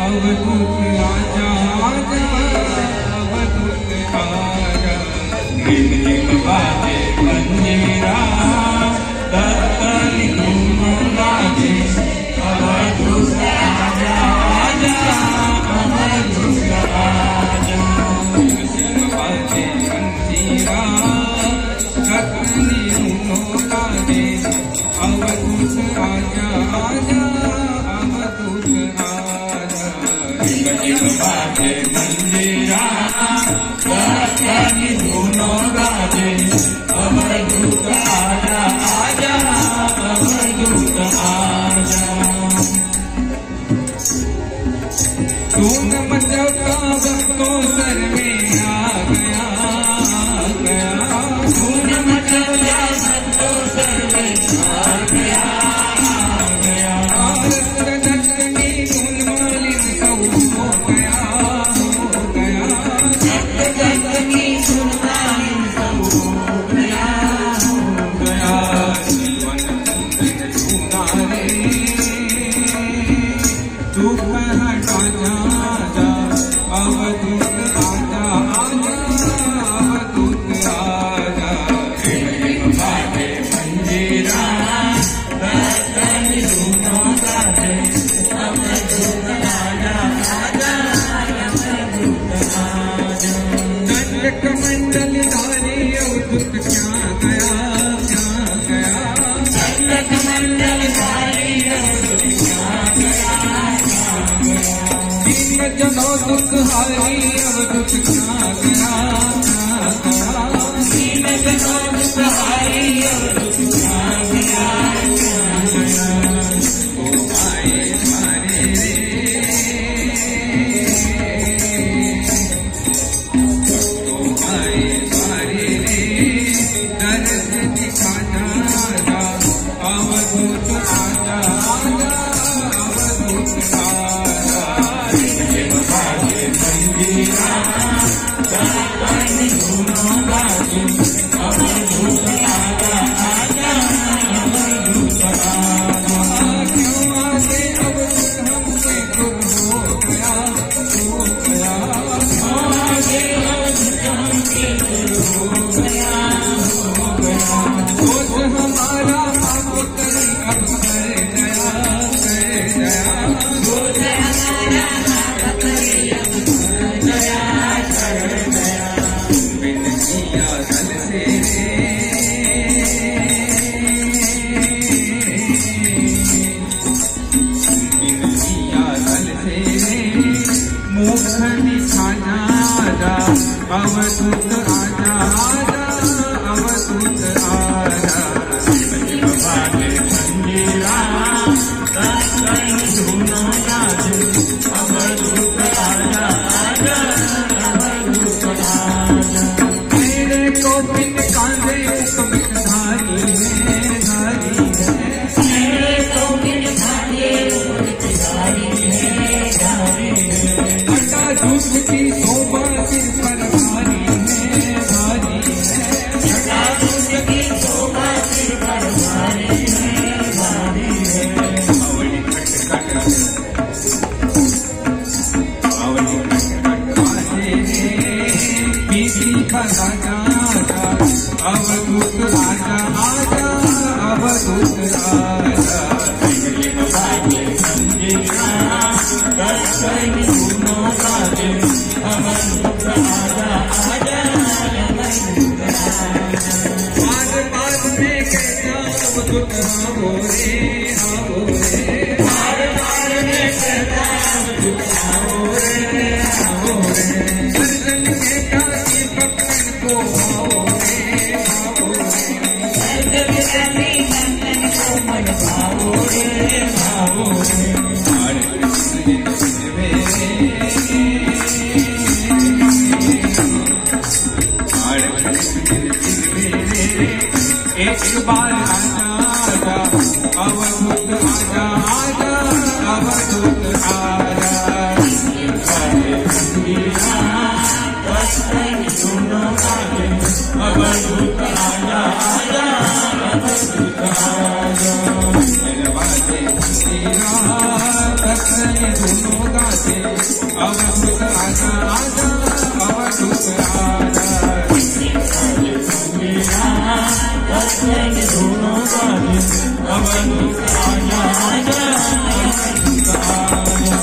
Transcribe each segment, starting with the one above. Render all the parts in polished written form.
अवधूत आजा आजा अवधूत आजा रिमझिम बाजे मंजीरा तत्काली धूम बाजे अवधूत आजा आजा अवधूत आजा रिमझिम बाजे मंजीरा तत्काली धूम बाजे अवधूत आजा आजा अवधूत आजा रिमझिम बाजे मंजीरा तत्काली धूम बाजे अवधूत आजा आजा अवधूत आजा धूम मचका भक्तों सर में आ गया धूम मचका भक्तों सर में आ गया रत्नी धुन मालिन सब हो गया रत्नी धुन मालिन सब हो गया जीवन छूना रे तू हटा जा अवधूत आजा आजा अवधूत आजा रिमझिम बाजे मंजीरा तत्काली धूम बाजे अवधूत आजा आजा अवधूत आजा दंडक मंडल धारी अवधूत क्या गया दंडक मंडल धारी अवधूत क्या गया दीन जनो दुख हारी अवधूत क्या गया दीन जनो दुख हारी अवधूत क्या गया ओ आए मारे रे ओ आए मारे रे दर्द दिखाना अवधूत आजा आजा अवधूत आजा रिमझिम बाजे मंजीरा तत्काली धूम बाजे अवधूत आजा आजा अवधूत आजा क्यों आगे अवधूत हमसे दूर हो गया आगे अवधूत हमसे दूर हो गया दोष हमारा आप करी अब कर गया दोष हमारा आप करी अब कर गया बिन किया दल से बिन किया दल से मोक्ष दिखाना अवधूत आजा आजा अवधूत आजा रिमझिम बाजे मंजीरा तत्काली धूम बाजे अवधूत आजा आजा अवधूत आजा मेरे को बिन कांधे कमित धारी है मेरे को बिन कांधे कमित धारी है अड्डा झूठ की शोभा सिर पर भारी है अड्डा झूठ की शोभा सिर पर भारी है अवली खटखट बाजे रे पीसी का राजा अवधूत आजा आजा अवधूत आजा रिमझिम बाजे मंजीरा तत्काली धूम बाजे अवधूत आजा आजा अवधूत आजा बाद बाद में कहता अवधूत आओ रे बाद बाद में कहता अवधूत आओ रे दर्शन कहता कि भक्तन को आओ रे दर्शन भक्तन को मन भाओ रे हरे कृष्ण मेरे हरे कृष्ण मेरे एक बार आजा आजा अवधूत आजा आजा अवधूत आजा अवधूत आजा आजा अवधूत आजा धुनो गाते अवधूत आजा आजा अवधूत आजा धुनो गाते अवधूत आजा आजा अवधूत आजा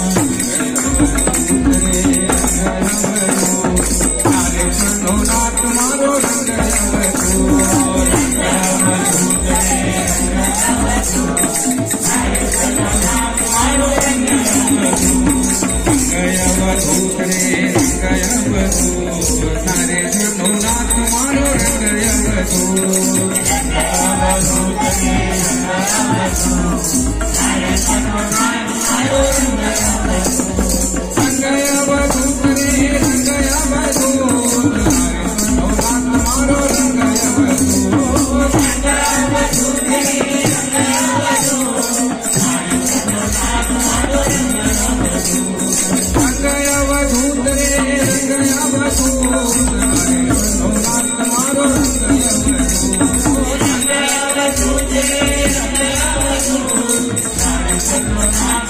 तारे सनो नाथ मारो रंग Thank you.